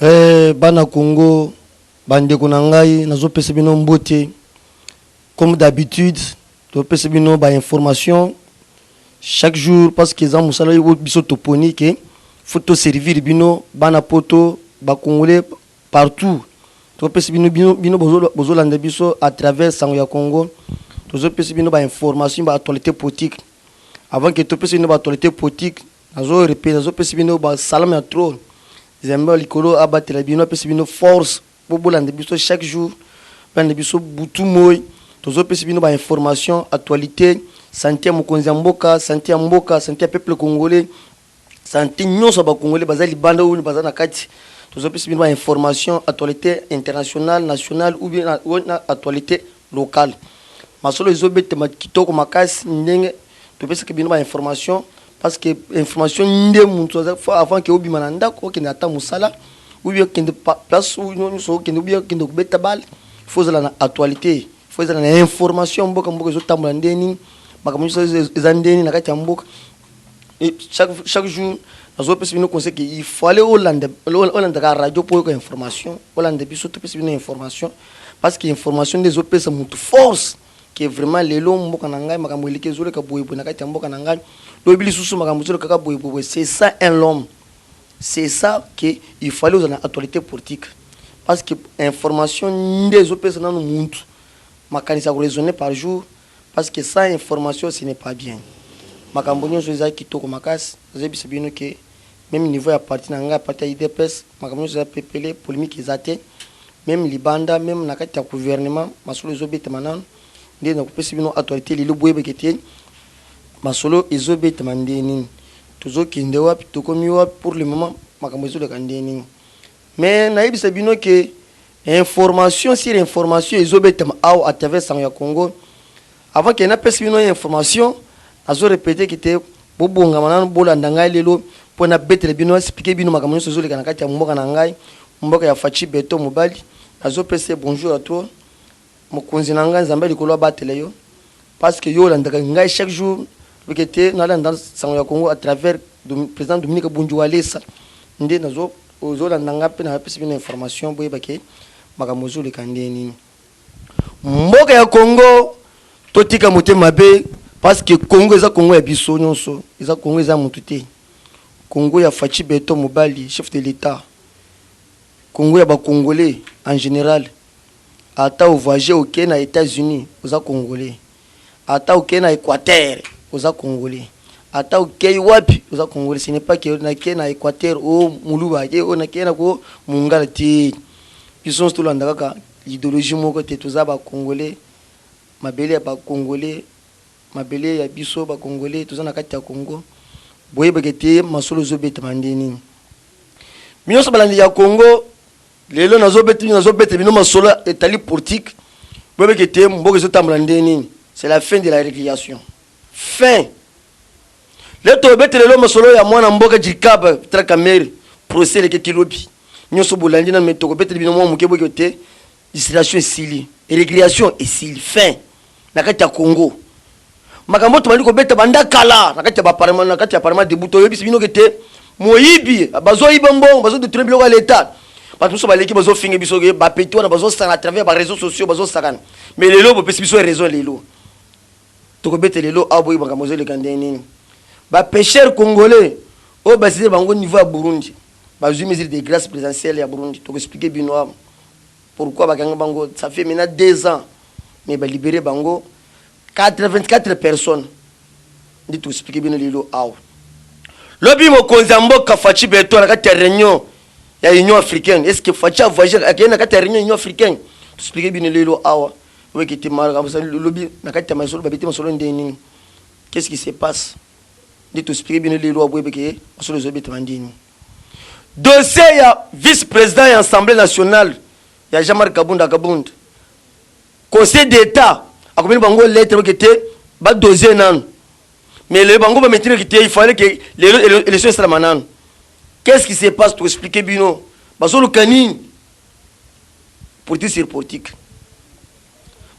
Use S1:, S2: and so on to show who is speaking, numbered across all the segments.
S1: Bana Congo, bande konangai, nazo pese bino mbote. Comme d'habitude, to pese bino ba information chaque jour parce que za musala yo biso toponique, faut to servir bino bana poto ba congolais partout. To pese bino bozo lande biso à travers sango ya Congo. To pese bino ba information ba actualité politique. Avant que to pese bino ba actualité politique, nazo répéter, nazo pese bino ba salam ya trop. Zemba likolo abattre bino pese bino force pour bolande biso chaque jour. Bande biso butu moy. Tozo pese bino ba information actualité santé mokonzi mboka, santé mboka, santé peuple congolais, santé nyonso ba congolais bazali banda ou bazana kati. Tozo pese bino ba information actualité internationale, nationale ou bien actualité locale. Masolo ezobete makitoko makasi ndenge to pese ke bino ba information parce que information ndé muntu avant que obi mananda ko ke ndata musala ou bien que place ou so ke obi ke ndo beta bal faut la actualité. Faut la information mboka mboka zo tambola ndeni makamuso ezandeni nakati ya mboka et chaque jour nazo pese bino conseil que il faut aller au la radio pour information Hollande biso to pese bino information parce que information des autres pese mutu force qui est vraiment lelo mboka nangai makamu elike zole ka boyebo nakati ya mboka nangai do bili susu makamu zole kaka boyebo. C'est ça un homme, c'est ça que il faut aller aux actualités politiques parce que information des autres pese nanu muntu makanisa raisonner par jour parce que sans information ce n'est pas bien. Makambonyo zoza kitoko makasi zebisa bino que même niveau ya parti nanga parti IDPS makambonyo zoza pepele polémique ezate même libanda même nakati ya gouvernement masolo ezobeta manano ndé na kopesa bino autorité lilo boyebe kete masolo ezobeta mandeni tozo kende wapi tokomi wapi pour le moment makambozo de kandeni mais naibisa bino que information sur information ezobeta à travers sango ya Congo avant que na pesa bino information azo répéter que te bobonga manano bolanda ngai lelo po na betre bino expliquer bino makambo nyonso zoleka na kati ya mboka na ngai mboka ya Fachi Beto Mobali azo pesa bonjour à toi mokonzi na ngai nzambe likolo batele yo parce que yo landa ngai chaque jour que te na landa sango ya Congo à travers le président Dominique Bunju Walesa ndé nazo ozolanda ngai pe na pesa bino information boyeba ke makambo zoleka ndeni mboka ya Congo totika motema mabe parce que Congo eza Congo ya biso nyonso eza Congo eza mutu te Congo ya Fachi Beto Mobali chef de l'état Congo ya ba congolais en général ata au voyager au Kenya, États-Unis oza congolais ata au Kenya, Équateur oza congolais ata au Kenya wapi oza congolais. Ce n'est pas que na Kenya, Équateur o muluba ke o na Kenya ko mungala te biso tout landa kaka idéologie moko te toza ba congolais mabele ba congolais mabele ya biso ba congolais toza na kati ya Congo boyeba kete masolo zobeta mandeni minyoso balandi ya Congo lelo nazobeta bino masolo etali politique boyeba kete mboka zotambola ndeni. C'est la fin de la récréation fin le to beta lelo masolo ya mwana mboka jikaba trakamere procès le ketilobi nyoso bolandi na metoko beta bino mwa mukebo kete distraction esili récréation esili fin na kati ya Congo makambo to bandi ko beta banda kala na kati ya parlement na kati ya parlement de buto yebisi bino kete moyibi bazo ibombo bazo de trembler à l'état parce que so baleki bazo finga biso ke ba peto na bazo sala à travers ba réseaux sociaux bazo sakana mais lelo bo pesi biso raison lelo to ko beta lelo abo makambo zo le kandeni ba pêcheurs congolais o basé bango niveau à Burundi bazo mesure de grâce présidentielle ya Burundi to ko expliquer bino pourquoi bakanga bango ça fait maintenant 2 ans mais ba libérer bango 84 personnes dit tout expliquer bien lilo aw lobi mokonzi mboka Fachi Beto na kati ya réunion ya Union africaine. Est-ce que Fachi a voyagé na kati ya réunion Union africaine tout expliquer bien lilo aw oui qui était mal comme ça lobi na kati ya masolo babeti masolo ndeni qu'est-ce qui se passe dit tout expliquer bien lilo aw beke masolo zobeti mandini dossier ya vice-président et assemblée nationale ya Jean-Marc Kabunda conseil d'état akomeli bango lettre kete ba dossier nan mais le bango ba maintenir kete il fallait que les élections soient manan. Qu'est-ce qui se passe pour expliquer bino basolo kanini politique sur politique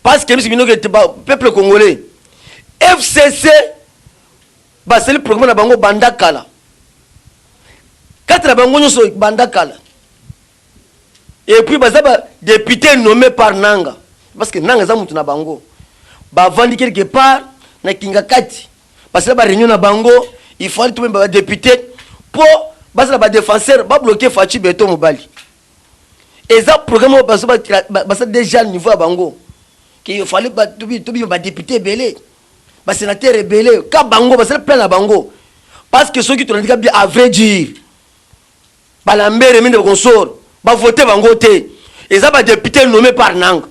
S1: parce que bino kete peuple congolais FCC ba c'est le programme na bango bandakala 4 bango nyoso bandakala Et puis baza ba député nommé par Nanga parce que Nanga za mutu na bango ba vandi quelque part na Kingakati parce que ba réunion na bango il faut tout ba député pour baza ba défenseur ba bloquer Fachi Beton Mobali et ça programme baza déjà niveau à bango qu'il fallait ba tout ba député belé ba sénateur belé ka bango baza plein na bango parce que ceux qui te dit bien à vrai dire ba lambere mine consort ba voter bango té et ça ba député nommé par Nanga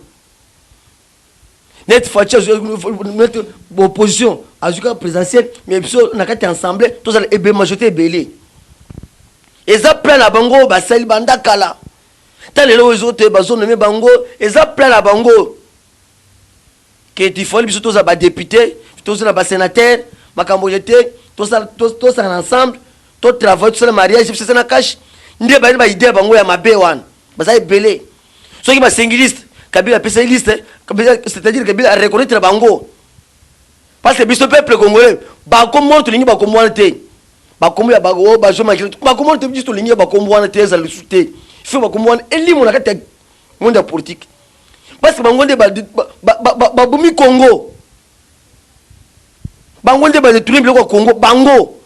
S1: net Fachi notre opposition azuka présidentielle mais biso na kati ensemble tous ça ebe majorité belé et ça plein na bango ba sali banda kala tant les autres bazo nommé bango et ça plein na bango que il faut biso tous ça ba député tous ça ba sénateur makambo yeté tous ça ensemble tout travail tout ça mariage c'est ça na cash ndé ba idée bango ya mabe wan baza belé ceux qui ba singiliste Kabila pesa liste c'est-à-dire Kabila a reconnaître bango parce que biso peuple congolais ba comment to lingi ba komwana te ba komo ya ba go ba joma ba comment to biso lingi ba komwana te za lusute il faut ba komwana elimu na kati monde politique parce que bango nde ba bumi Congo bango nde ba détruire le Congo bango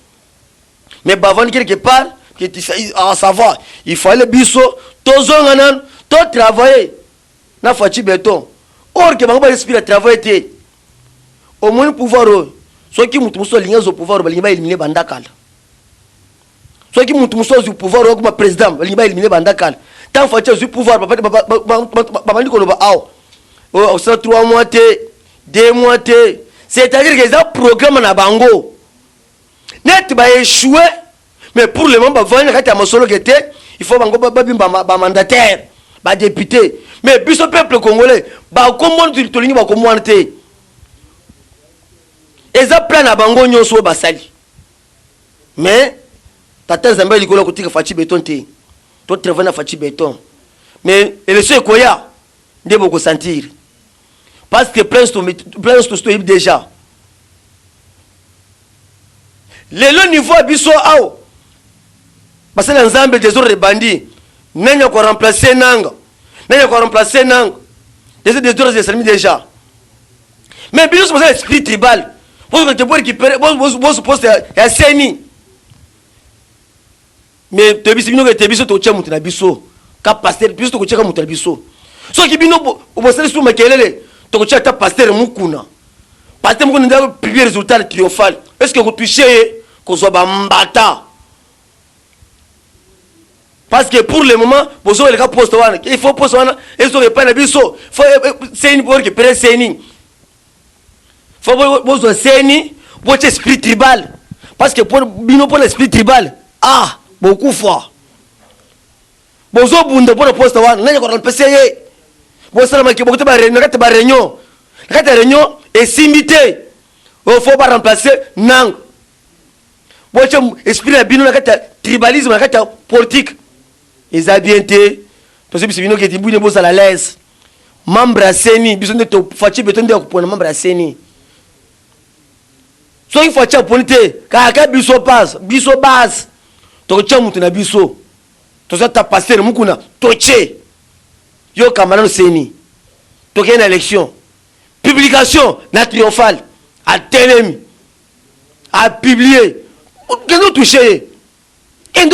S1: mais ba vendre quelque part que à savoir il fallait biso tozonga nan to travailler na Fachi Beton or que bango ba respire travailler te au moins pouvoir ceux qui mutu muso linga zo pouvoir ba linga éliminer bandakala ceux qui mutu muso zo pouvoir comme président ba linga éliminer bandakala tant Fachi zo pouvoir ba bandi ko ba aw o ça 3 mois te 2 mois te c'est-à-dire que ça programme na bango net ba échouer mais pour le moment ba vendre kati ya masolo kete il faut bango ba bimba ba mandataire ba député mais biso peuple congolais ba comment to lingi ba komwana te eza plan na bango nyonso basali mais tata Zambé likolo kotika Fachi Beton te to travailler na Fachi Beton mais élection ekoya nde boko sentir parce que prince to déjà le niveau biso ao parce que l'ensemble des autres bandits nanya ko remplacer Nanga des autres sermi déjà mais biso c'est l'esprit tribal pour récupérer vos postes ya seni mais te biso que te biso to tcha mutu na biso ka pasteur biso to tcha mutu na biso so ki bino bo sele suma kelele to tcha ta pasteur mukuna nda publier résultat triomphal est-ce que vous touchez ko so ba mbata parce que pour le moment vous avez le poste wana il faut poste wana et so pas na biso faut seni pour récupérer seni faut vous seni votre esprit tribal parce que pour bino pour l'esprit tribal beaucoup fort bozo bunda pour le poste wana nanya ko remplacer bo salama ki beaucoup ba réunion et simité il faut pas remplacer Nang boche esprit na bino na kata tribalisme na kata politique eza bien te to se bino ke tibune bo sala l'aise membre à seni biso nde to Fachi Beton de ko pona membre à seni so il faut tcha ponite ka biso base to tcha mutu na biso to sa ta passer mukuna to tche yo camarade seni to ke na élection publication na triomphal à telemi à publier kendo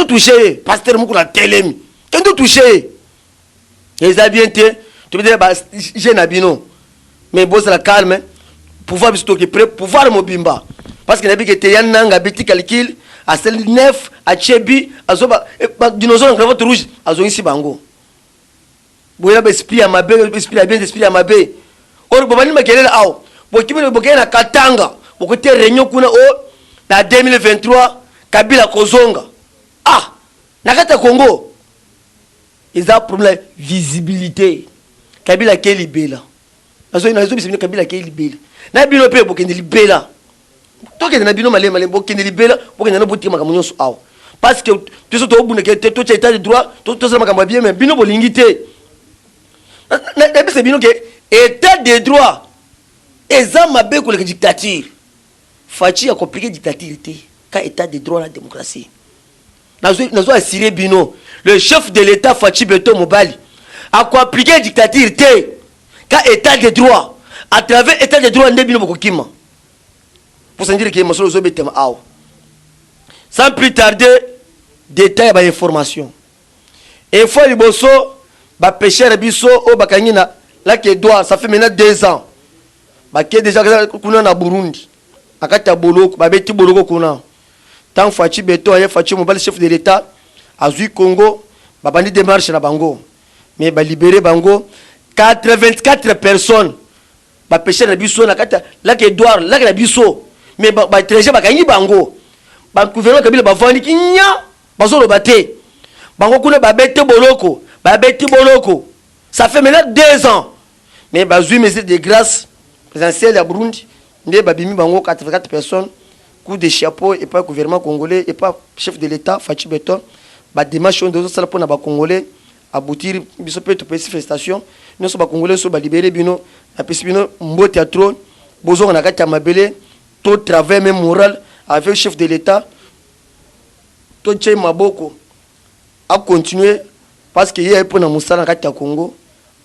S1: toucher pasteur mukuna telemi kendo toucher les habientés tu veux dire ba jeune abino mais boss la calme pouvoir bisto que pouvoir mobimba parce que nabi que te yananga biti calcul à celle 9 à chebi azoba dinosaure en votre rouge azo ici bango boya ba esprit à mabe esprit à mabe or bobani makelele aw bokimene bokena katanga bokote réunion kuna na 2023 Kabila kozonga nakata Congo ils ont problème visibilité Kabila ke libela nazo bisibino Kabila ke libela na bino pe bokende libela toke na bino malema bokende libela bokende na botima makambo nyonso aw parce que tout to obuna ke to état de droit to ça makambo bien mais bino bolingité na bise bino ke état de droit eza mabe ko le dictature Fachi a compliqué dictature ka état de droit la démocratie nazo assurer bino le chef de l'état Fachi Beton Mobali à quoi appliquer dictature quand état de droit à travers état de droit ndebino bokokima pour se dire que masolo zo betem aw sans plus tarder détail ba information et fois liboso ba pêcheur biso o bakangina là que doit ça fait maintenant 2 ans ba qui déjà kuna na Burundi akata boloko ba beti boloko kuna tant Fachi Beto ya Fachi mobile chef de l'état azui Congo ba bandi démarche na bango mais ba libérer bango 84 personnes ba pêcher na biso na kata là que Edouard là que na biso mais ba étranger ba kanyi bango ba gouvernement Kabila ba vandi kinya bazolo baté bango kuna ba beti boloko ça fait maintenant 2 ans mais ba zui mesure de grâce présidentielle à Burundi ndé ba bimi bango 84 personnes coup de chapeau et pas gouvernement congolais et pas chef de l'état Fachi Beton ba démarche de ça pour na ba congolais aboutir biso peut to félicitations nous sommes congolais so ba libérer bino na pesi bino mbo théâtre bozo na kati mabele tout travail même moral avec le chef de l'état to tche maboko a continuer parce que yé pour na musala kati ya Congo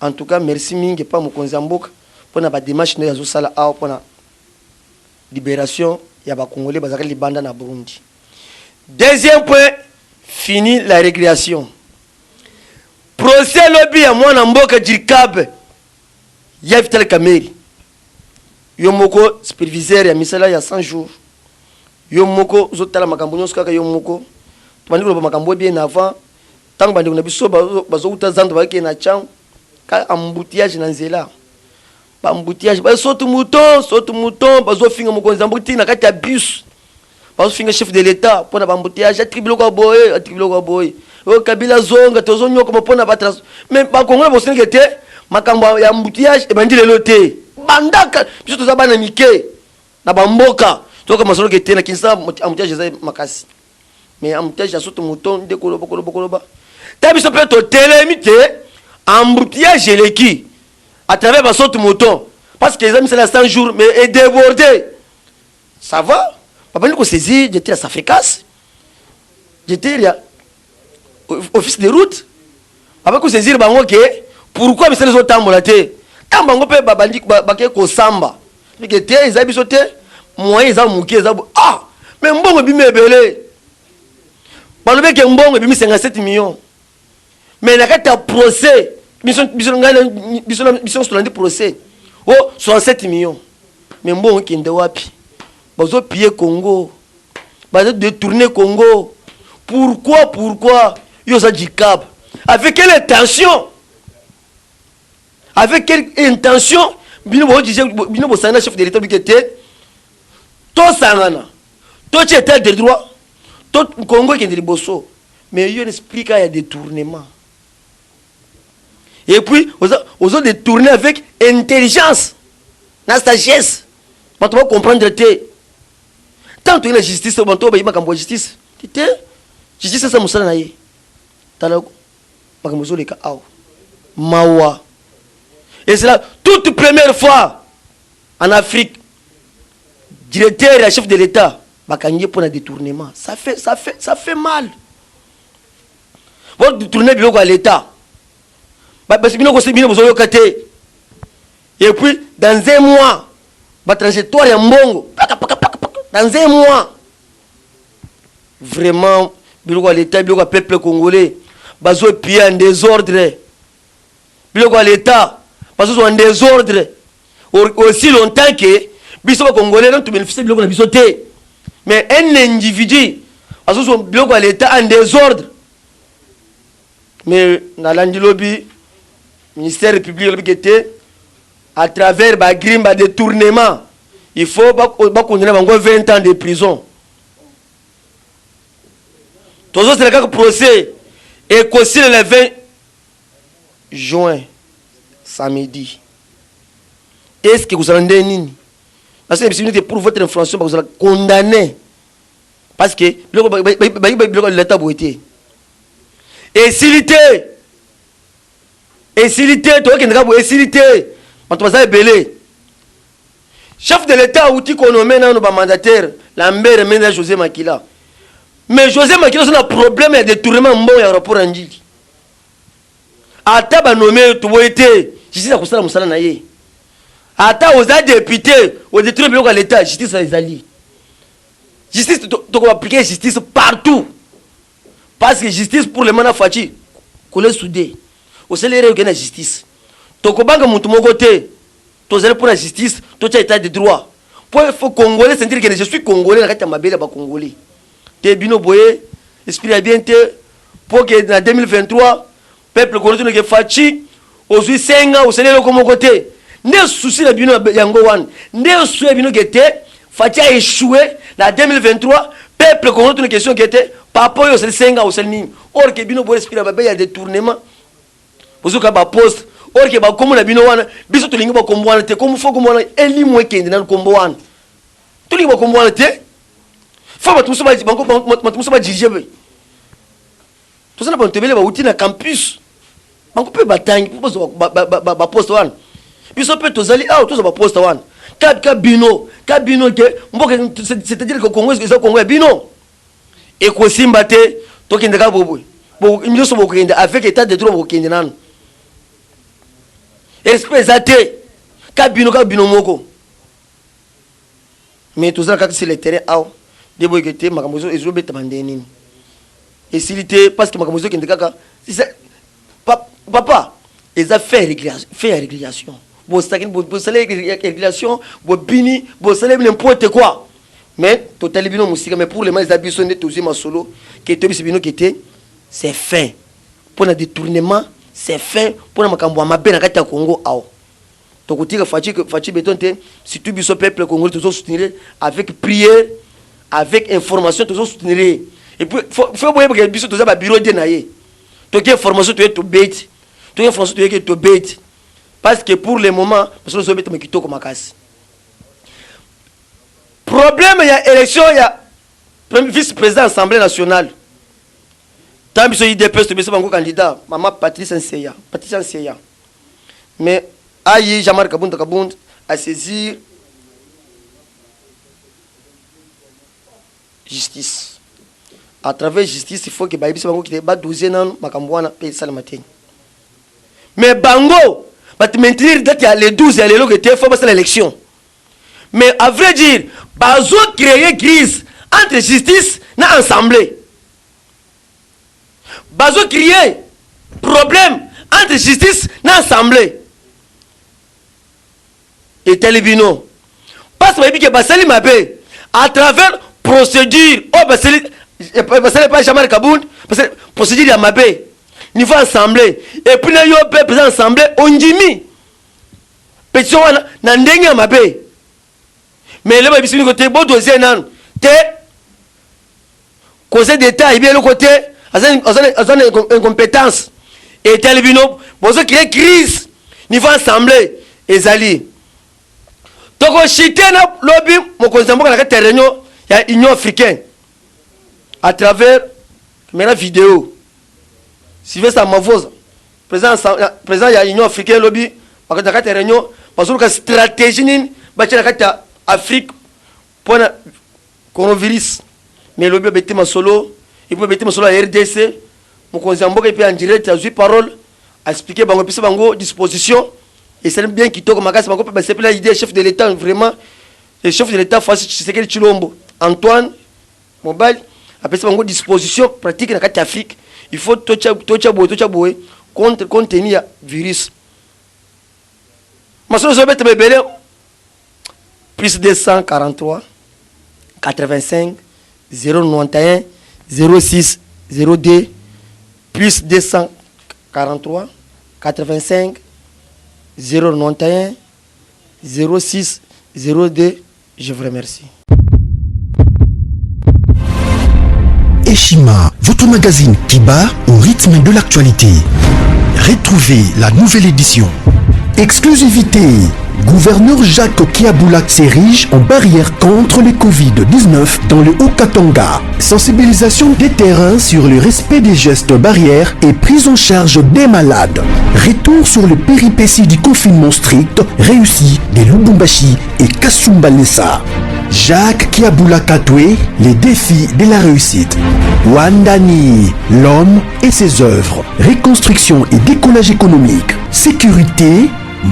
S1: en tout cas merci mingi pas mokonzi mboka pour na ba démarche na zo sala a pour na libération ya ba congolais bazaka libanda na Burundi. Deuxième point, fini la récréation. Procès lobby ya mwana mboka Jirkab ya Vital Kamerhe. Yo moko superviseur ya misala ya 100 jours. Yo moko zotala makambo nyonso kaka yo moko. Tubandi ko makambo bien avant tango bandi na biso bazo utazando bake na chang ka embouteillage na nzela. Ba embouteillage ba soto mouton bazo finga mokonzi mbuti na kati ya bus. Bazo finga chef de l'état pona ba embouteillage atribilo kwa boy. O Kabila zonga tozo nyoko mopona batras. Mais ba Congolais bo senga te makambo ya embouteillage e bandi lelo te. Bandaka biso toza bana mike na bamboka toka masolo ke te na kinsa embouteillage za makasi. Mais embouteillage ya soto mouton de koloba. Ta biso pe to telemite embouteillage eleki à travers ma sorte mouton parce que les amis c'est la 100 jours mais est débordé ça va papa nous saisi j'étais à Safricas j'étais là office de route papa nous saisir bango que pourquoi mais c'est les autres tambolate tambango pe babandi baké ko samba mais que te ils habitent sauté moyen ils ont muké ah mais mbongo bimé belé balobe que mbongo bimi 57 millions mais na kata procès mission sur le procès oh 67 millions mais bon qui est wapi bazo piller Congo bazo détourner Congo pourquoi yo ça Jirkab avec quelle intention bino sangana chef de l'état bi était to sangana to état de droit to Congo qui est de bosso mais yo explique il y a détournement. Et puis, aux autres de tourner avec intelligence, la sagesse. Tu vas comprendre. Tant que la justice, tu vas justice. Justice, c'est ça, Moussa Naye. Mawa. Et c'est la toute première fois en Afrique, directeur et chef de l'État, pour un détournement. Ça fait mal. Vous détournez à l'État. Et puis, dans 1 mois, la trajectoire est mbongo. Dans 1 mois, vraiment, l'État, le peuple congolais, bazo pied en désordre. L'État, bazo en désordre. Aussi longtemps que, biso congolais, non, tu bénéficies de l'État. Mais un individu, bazo l'État en désordre. Mais, dans l'andilobi, ministère public était à travers ba grim ba détournement il faut pas condamner 20 ans de prison tous autres c'est le procès et aussi le 20 juin samedi est-ce que vous allez nini parce que c'est pour votre infraction vous allez condamner parce que l'état boité et s'il toi qui n'as pas essayé, on te va belé. Chef de l'État outil qu'on nomme nos mandataires, Lambert et José Makila. Mais José Makila c'est un problème de détournement bon et rapport en dit. ata ba nommé to boyete justice a kosala musala na ye ata aux députés aux détruire bien l'état justice ezali justice to ko appliquer justice partout parce que justice pour le mana fachi ko le soudé au salaire que na justice to ko banga mutu moko te to zele pour la justice to cha état de droit pour faut congolais sentir que je suis congolais na kati mabele ba congolais te bino boye esprit bien te pour que en 2023 peuple congolais que fachi ozui senga au salaire ko moko te ne souci la bino yango wan ne souci bino que te fachi a échoué en 2023 peuple congolais une question qui était papa yo c'est senga au salni or que bino boye esprit ba ya détournement bozuka ba poste or que ba comme la bino wana biso tolingi ba kombo wana te comme faut comme wana elimo ekende na kombo wana tolingi ba kombo wana te faut ba tuso ba tuso ba diriger be to sana ba tebele ba uti na campus banko pe batangi bozo ba poste wana biso pe tozali to ba poste wana kabino ke mboka c'est-à-dire que Congo est Congo bino et ko simba te to kende ka bobo bo imioso bo kende avec état de droit bo kende nan espèce athée kabino moko mais tout ça quand c'est le terrain de boyete makambozo ezo beta mandeni et s'il était parce que makambozo kende kaka papa ils a fait régulation bo sakin bo salé régulation bo bini bo salé n'importe quoi mais total bino musique mais pour les mais abisso ne tous ma solo que to bino qui était c'est fin pour le détournement c'est fin pour le makambo mabe na kati ya Congo to kotika fachi betonte si tout biso peuple congolais tous soutenir avec prière avec information tous soutenir et puis faut boyer que biso tous ba bureau de naie to que information to bait to information to bait parce que pour le moment parce que nous sommes mais kitoko makasi problème il y a élection il y a premier vice-président assemblée nationale tant biso IDP to biso bango candidat maman Patrice Nseya mais ayi Jean-Marc Kabund à saisir justice à travers justice il faut que ba biso bango ki ba 12 ans makambo na pe sala matin mais bango va te maintenir date les 12 et les loges il faut passer l'élection mais à vrai dire bazo créer crise entre justice na assemblée bazo créer problème entre justice na assemblée et telebino parce que basali mabe à travers procédure basali pas Jean-Marc Kabund parce que procédure ya mabe niveau assemblée et puis na yo président assemblée ondimi pétition na ndenge ya mabe mais le babisini côté bon dossier nan te conseil d'état il bien le côté azan incompétence et telebino bozo créer crise niveau assemblée ezali toko chitena lobby mo konzamboka na réunion ya Union africaine à travers la vidéo Sylvestre Mavoza président ya Union africaine lobby bakata réunion parce que stratégie ni bachela kata Afrique pour le coronavirus mais lobby bete masolo il peut bete masolo à RDC mo konzamboka et puis en direct à 8 paroles à expliquer bango pisa bango disposition et c'est bien qui toque makasi bango peut c'est la idée chef de l'état vraiment le chef de l'état face Tshisekedi Tshilombo Antoine Mobile après ça bango disposition pratique na kati Afrique il faut tocha boy contre contenir virus masolo zo bete bebele plus 243 85 091 06 02 plus 243 85 091 06 02. Je vous remercie.
S2: Eshima, votre magazine qui bat au rythme de l'actualité. Retrouvez la nouvelle édition. Exclusivité. Gouverneur Jacques Kiaboulak s'érige en barrière contre le Covid-19 dans le Haut-Katanga. Sensibilisation des terrains sur le respect des gestes barrières et prise en charge des malades. Retour sur le péripéties du confinement strict réussi de Lubumbashi et Kasumbalesa. Jacques Kiaboula Katwe, les défis de la réussite. Wandani, l'homme et ses œuvres. Reconstruction et décollage économique. Sécurité,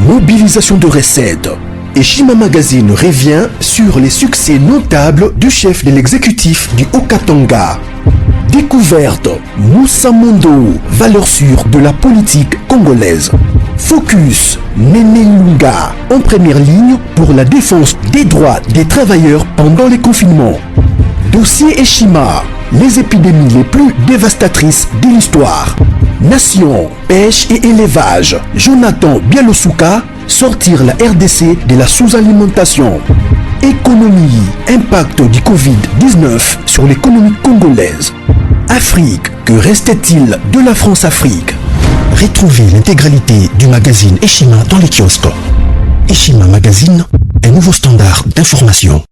S2: mobilisation de recettes. Eshima Magazine revient sur les succès notables du chef de l'exécutif du Haut-Katanga. Découverte, Moussa Mondo, valeur sûre de la politique congolaise. Focus, Néné Lunga, en première ligne pour la défense des droits des travailleurs pendant les confinements. Dossier Eshima, les épidémies les plus dévastatrices de l'histoire. Nation, pêche et élevage, Jonathan Bialosuka, sortir la RDC de la sous-alimentation. Économie, impact du Covid-19 sur l'économie congolaise. Afrique, que restait-il de la France-Afrique? Retrouvez l'intégralité du magazine Eshima dans les kiosques. Eshima Magazine, un nouveau standard d'information.